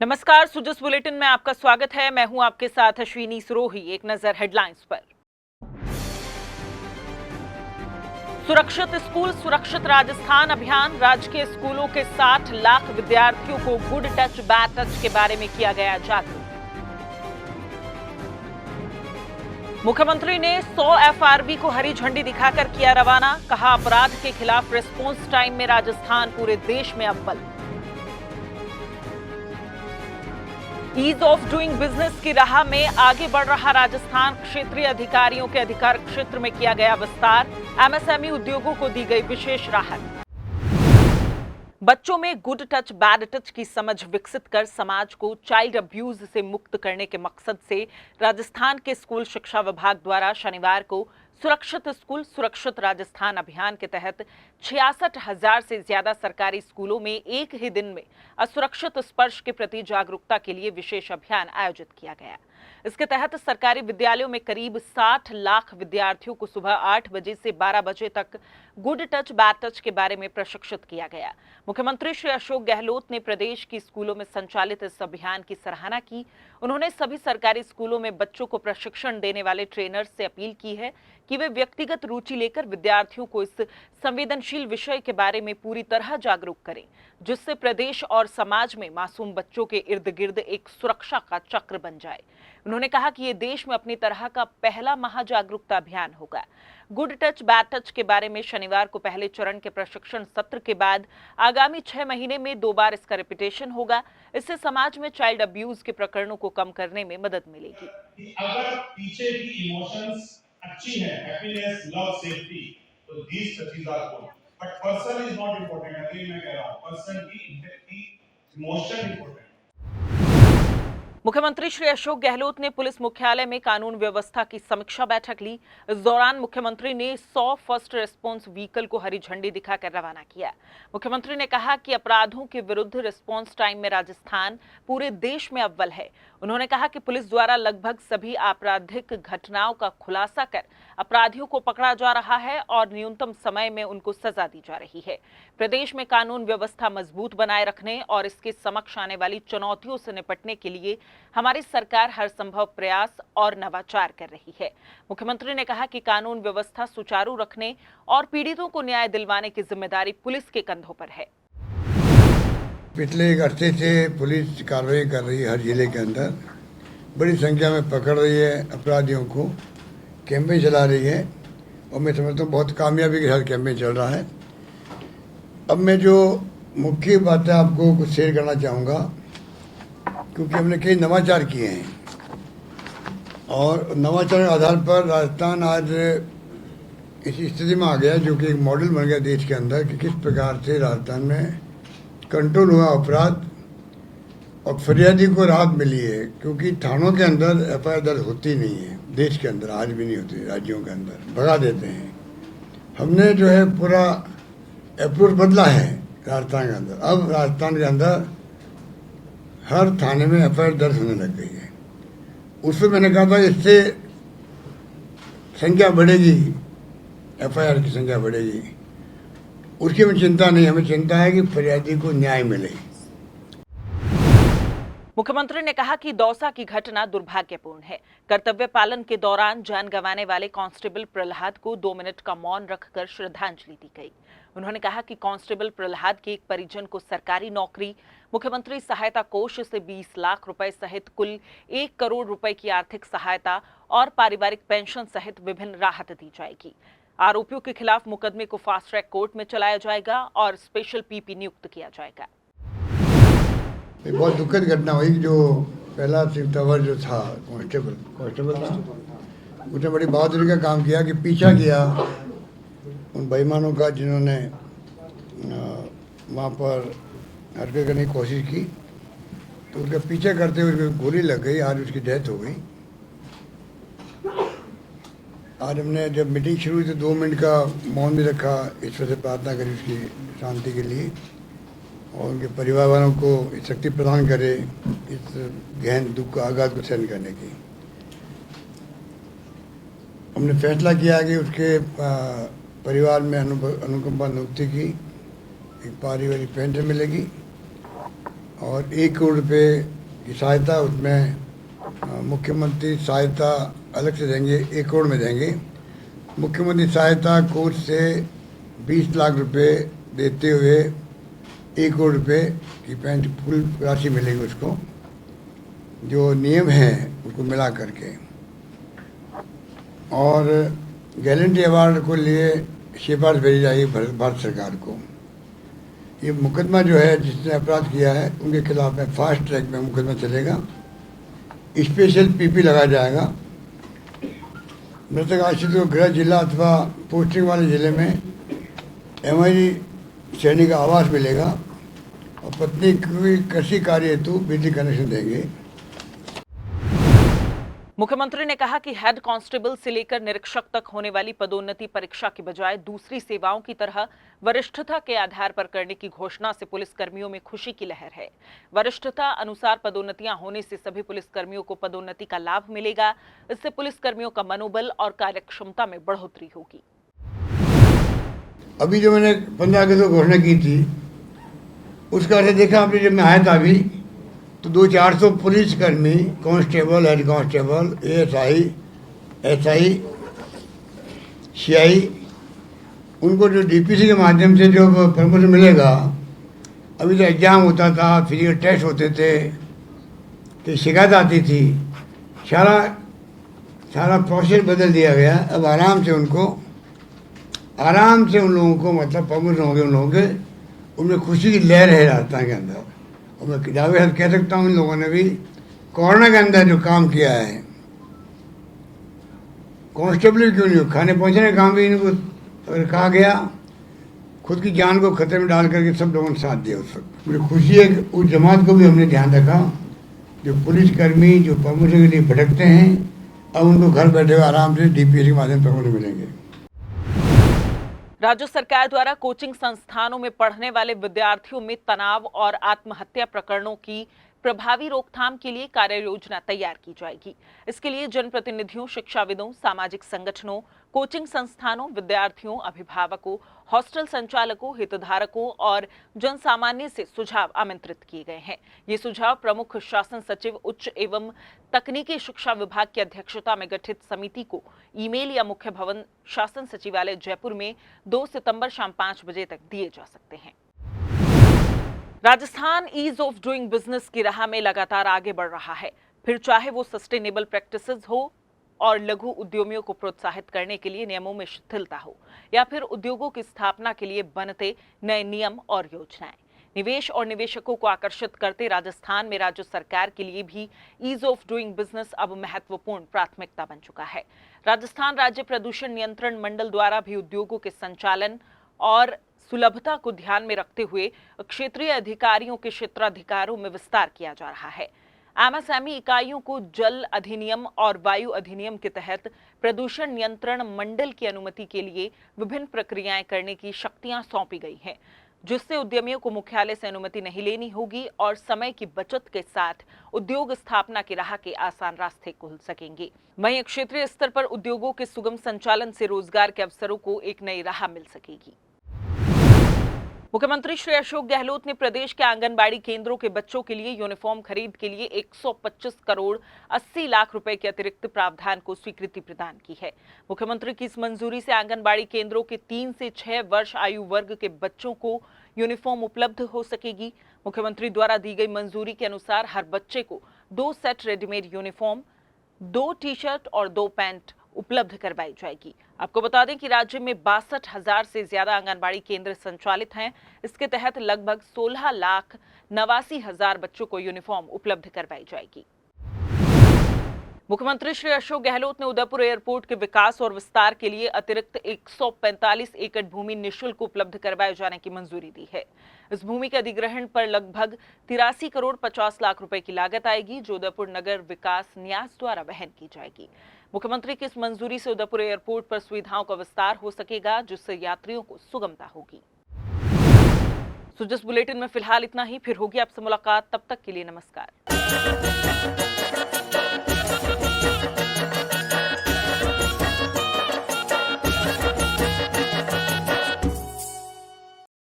नमस्कार, सुजस बुलेटिन में आपका स्वागत है। मैं हूं आपके साथ अश्विनी सरोही। एक नजर हेडलाइंस पर। सुरक्षित स्कूल सुरक्षित राजस्थान अभियान, राजकीय स्कूलों के 60 लाख विद्यार्थियों को गुड टच बैड टच के बारे में किया गया जागरूक। मुख्यमंत्री ने 100 एफआरबी को हरी झंडी दिखाकर किया रवाना। कहा, अपराध के खिलाफ रिस्पॉन्स टाइम में राजस्थान पूरे देश में अव्वल। ईज ऑफ डूइंग बिजनेस की राह में आगे बढ़ रहा राजस्थान, क्षेत्रीय अधिकारियों के अधिकार क्षेत्र में किया गया विस्तार। एमएसएमई उद्योगों को दी गई विशेष राहत। बच्चों में गुड टच बैड टच की समझ विकसित कर समाज को चाइल्ड अब्यूज से मुक्त करने के मकसद से राजस्थान के स्कूल शिक्षा विभाग द्वारा शनिवार को सुरक्षित स्कूल सुरक्षित राजस्थान अभियान के तहत 66,000 से ज्यादा सरकारी स्कूलों में एक ही दिन में असुरक्षित स्पर्श के प्रति जागरूकता के लिए विशेष अभियान आयोजित किया गया। इसके तहत सरकारी विद्यालयों में करीब 60 लाख विद्यार्थियों को सुबह 8 बजे से 12 बजे तक गुड टच बैड टच के बारे में प्रशिक्षित किया गया। मुख्यमंत्री श्री अशोक गहलोत ने प्रदेश की स्कूलों में संचालित इस अभियान की सराहना की। उन्होंने सभी सरकारी स्कूलों में बच्चों को प्रशिक्षण देने वाले ट्रेनर्स से अपील की है कि वे व्यक्तिगत रुचि लेकर विद्यार्थियों को इस संवेदनशील विषय के बारे में पूरी तरह जागरूक करें, जिससे प्रदेश और समाज में मासूम बच्चों के इर्द गिर्द एक सुरक्षा का चक्र बन जाए। उन्होंने कहा कि ये देश में अपनी तरह का पहला महाजागरूकता अभियान होगा। गुड टच बैड टच के बारे में शनिवार को पहले चरण के प्रशिक्षण सत्र के बाद आगामी 6 महीने में 2 बार इसका रिपीटेशन होगा। इससे समाज में चाइल्ड अब्यूज के प्रकरणों को कम करने में मदद मिलेगी। अगर पीछे की इमोशंस अच्छी है, हैप्पीनेस, लव, सेफ्टी, तो these touches are good, but person is not important. Again मैं कह रहा हूं, पर्सन की इमोशन इम्पोर्टेंट। मुख्यमंत्री श्री अशोक गहलोत ने पुलिस मुख्यालय में कानून व्यवस्था की समीक्षा बैठक ली। इस दौरान मुख्यमंत्री ने 100 फर्स्ट रिस्पॉन्स व्हीकल को हरी झंडी दिखाकर रवाना किया। मुख्यमंत्री ने कहा कि अपराधों के विरुद्ध रिस्पॉन्स टाइम में राजस्थान पूरे देश में अव्वल है। उन्होंने कहा कि पुलिस द्वारा लगभग सभी आपराधिक घटनाओं का खुलासा कर अपराधियों को पकड़ा जा रहा है और न्यूनतम समय में उनको सजा दी जा रही है। प्रदेश में कानून व्यवस्था मजबूत बनाए रखने और इसके समक्ष आने वाली चुनौतियों से निपटने के लिए हमारी सरकार हर संभव प्रयास और नवाचार कर रही है। मुख्यमंत्री ने कहा कि कानून व्यवस्था सुचारू रखने और पीड़ितों को न्याय दिलवाने की जिम्मेदारी पुलिस के कंधों पर है। पिछले एक अरसे से पुलिस कार्रवाई कर रही है, हर जिले के अंदर बड़ी संख्या में पकड़ रही है अपराधियों को, कैंपेन चला रही है और मैं समझता हूँ बहुत कामयाबी के साथ कैंपेन चल रहा है। अब मैं जो मुख्य बातें आपको कुछ शेयर करना चाहूँगा, क्योंकि हमने कई नवाचार किए हैं और नवाचार के आधार पर राजस्थान आज इस स्थिति में आ गया जो कि एक मॉडल बन गया देश के अंदर कि किस प्रकार से राजस्थान में कंट्रोल हुआ अपराध और फरियादी को राहत मिली है, क्योंकि थानों के अंदर एफआईआर दर्ज होती नहीं है, देश के अंदर आज भी नहीं होती, राज्यों के अंदर भगा देते हैं। हमने जो है पूरा अप्रोच बदला है राजस्थान के अंदर। अब राजस्थान के अंदर हर थाने में एफआईआर दर्ज होने लग गई है। उसमें मैंने कहा था इससे संख्या बढ़ेगी, एफआईआर की संख्या बढ़ेगी, उसकी हमें चिंता नहीं। हमें चिंता है कि फरियादी को न्याय मिले। मुख्यमंत्री ने कहा कि दौसा की घटना दुर्भाग्यपूर्ण है। कर्तव्य पालन के दौरान जान गंवाने वाले कांस्टेबल प्रहलाद को 2 मिनट का मौन रखकर श्रद्धांजलि दी गई। उन्होंने कहा कि कांस्टेबल प्रहलाद के एक परिजन को सरकारी नौकरी, मुख्यमंत्री सहायता कोष से 20 लाख रुपए सहित कुल 1 करोड़ रुपए की आर्थिक सहायता और पारिवारिक पेंशन सहित विभिन्न राहत दी जाएगी। आरोपियों के खिलाफ मुकदमे को फास्ट ट्रैक कोर्ट में चलाया जाएगा और स्पेशल पीपी नियुक्त किया जाएगा। एक बहुत दुखद घटना हुई। जो पहला सिंह तंवर जो था कांस्टेबल था, उसने बड़ी बहादुरी का काम किया कि पीछा किया उन बेईमानों का जिन्होंने वहाँ पर हरकत करने की कोशिश की, तो उसका पीछा करते हुए उसको गोली लग गई। आज उसकी डेथ हो गई। आज हमने जब मीटिंग शुरू हुई तो 2 मिनट का मौन भी रखा, ईश्वर से प्रार्थना करी उसकी शांति के लिए और उनके परिवार वालों को शक्ति प्रदान करे इस गहन दुख का आघात को सहन करने की। हमने फैसला किया कि उसके परिवार में अनुकंपा नियुक्ति की एक पारिवारिक पेंशन मिलेगी और 1 करोड़ रुपये की सहायता उसमें मुख्यमंत्री सहायता अलग से देंगे, 1 करोड़ में देंगे। मुख्यमंत्री सहायता कोष से 20 लाख रुपए देते हुए 1 करोड़ रुपए की फुल राशि मिलेगी उसको, जो नियम हैं उसको मिला करके। और गैलेंट्री अवार्ड को लिए सिफारिश भेजी जाएगी भारत सरकार को। ये मुकदमा जो है जिसने अपराध किया है उनके खिलाफ में फास्ट ट्रैक में मुकदमा चलेगा, स्पेशल पीपी लगाया जाएगा। मृतक आश्रित को गृह जिला अथवा पोस्टिंग वाले जिले में MIG श्रेणी का आवास मिलेगा और पत्नी की कृषि कार्य हेतु बिजली कनेक्शन देंगे। मुख्यमंत्री ने कहा कि हेड कांस्टेबल से लेकर निरीक्षक तक होने वाली पदोन्नति परीक्षा की बजाय दूसरी सेवाओं की तरह वरिष्ठता के आधार पर करने की घोषणा से पुलिसकर्मियों में खुशी की लहर है। वरिष्ठता अनुसार पदोन्नतियां होने से सभी पुलिसकर्मियों को पदोन्नति का लाभ मिलेगा। इससे पुलिसकर्मियों का मनोबल और कार्यक्षमता में बढ़ोतरी होगी। अभी जो मैंने 15 अगस्त को घोषणा की थी उसका अर्थ देखा आपने, जब मैं आया था अभी तो 200-400 पुलिसकर्मी, constable, head constable, ASI, SI, CI, उनको जो DPC के माध्यम से जो प्रमोशन मिलेगा। अभी तो एग्ज़ाम होता था, फिजिकल टेस्ट होते थे, तो शिकायत आती थी, सारा प्रोसेस बदल दिया गया। अब आराम से उन लोगों को मतलब प्रमोशन हो गए उन लोगों के, उनमें खुशी की लहर है राजस्थान के अंदर। और मैं दावे से कह सकता हूँ इन लोगों ने भी कोरोना के अंदर जो काम किया है, कांस्टेबल क्यों नहीं हो, खाने पहुँचाने का काम भी इनको कहा गया, खुद की जान को खतरे में डाल करके सब लोगों ने साथ दिया उस वक्त। मुझे खुशी है कि उस जमात को भी हमने ध्यान रखा जो पुलिसकर्मी जो प्रमोशन के लिए भटकते हैं, अब उनको घर बैठे हुए आराम से DPC के माध्यम से प्रमोशन मिलेंगे। राज्य सरकार द्वारा कोचिंग संस्थानों में पढ़ने वाले विद्यार्थियों में तनाव और आत्महत्या प्रकरणों की प्रभावी रोकथाम के लिए कार्य योजना तैयार की जाएगी। इसके लिए जनप्रतिनिधियों, शिक्षाविदों, सामाजिक संगठनों, कोचिंग संस्थानों, विद्यार्थियों, अभिभावकों, हॉस्टल संचालकों, हितधारकों और जनसामान्य से सुझाव आमंत्रित किए गए हैं। ये सुझाव प्रमुख शासन सचिव उच्च एवं तकनीकी शिक्षा विभाग की अध्यक्षता में गठित समिति को ईमेल या मुख्य भवन शासन सचिवालय जयपुर में 2 सितंबर शाम 5 बजे तक दिए जा सकते हैं। Rajasthan ease of doing business की राह में लगातार आगे बढ़ रहा है, फिर चाहे वो सस्टेनेबल प्रैक्टिसेस हो और लघु उद्यमियों को प्रोत्साहित करने के लिए नियमों में शिथिलता हो, या फिर उद्योगों की स्थापना के लिए बनते नए नियम और योजनाएं। निवेश और निवेशकों को आकर्षित करते राजस्थान में राज्य सरकार के लिए भी ईज ऑफ डूइंग बिजनेस अब महत्वपूर्ण प्राथमिकता बन चुका है। राजस्थान राज्य प्रदूषण नियंत्रण मंडल द्वारा भी उद्योगों के संचालन और सुलभता को ध्यान में रखते हुए क्षेत्रीय अधिकारियों के क्षेत्राधिकारों में विस्तार किया जा रहा है। MSME इकाइयों को जल अधिनियम और वायु अधिनियम के तहत प्रदूषण नियंत्रण मंडल की अनुमति के लिए विभिन्न प्रक्रियाएं करने की शक्तियां सौंपी गई हैं, जिससे उद्यमियों को मुख्यालय से अनुमति नहीं लेनी होगी और समय की बचत के साथ उद्योग स्थापना की राह के आसान रास्ते खुल सकेंगे। वहीं क्षेत्रीय स्तर पर उद्योगों के सुगम संचालन से रोजगार के अवसरों को एक नई राह मिल सकेगी। मुख्यमंत्री श्री अशोक गहलोत ने प्रदेश के आंगनबाड़ी केंद्रों के बच्चों के लिए यूनिफॉर्म खरीद के लिए 125 करोड़ 80 लाख रुपए के अतिरिक्त प्रावधान को स्वीकृति प्रदान की है। मुख्यमंत्री की इस मंजूरी से आंगनबाड़ी केंद्रों के 3 से 6 वर्ष आयु वर्ग के बच्चों को यूनिफॉर्म उपलब्ध हो सकेगी। मुख्यमंत्री द्वारा दी गई मंजूरी के अनुसार हर बच्चे को 2 सेट रेडीमेड यूनिफॉर्म, 2 टी-शर्ट और 2 पैंट उपलब्ध करवाई जाएगी। आपको बता दें कि राज्य में 62,000 से ज्यादा आंगनबाड़ी केंद्र संचालित हैं। इसके तहत लगभग 16,89,000 बच्चों को यूनिफॉर्म उपलब्ध करवाई जाएगी। मुख्यमंत्री श्री अशोक गहलोत ने उदयपुर एयरपोर्ट के विकास और विस्तार के लिए अतिरिक्त 145 एकड़ भूमि निःशुल्क उपलब्ध करवाए जाने की मंजूरी दी है। इस भूमि के अधिग्रहण पर लगभग 83 करोड़ 50 लाख रुपए की लागत आएगी, जो उदयपुर नगर विकास न्यास द्वारा वहन की जाएगी। मुख्यमंत्री की इस मंजूरी से उदयपुर एयरपोर्ट पर सुविधाओं का विस्तार हो सकेगा, जिससे यात्रियों को सुगमता होगी। जिस बुलेटिन में फिलहाल इतना ही, फिर होगी आपसे मुलाकात। तब तक के लिए नमस्कार।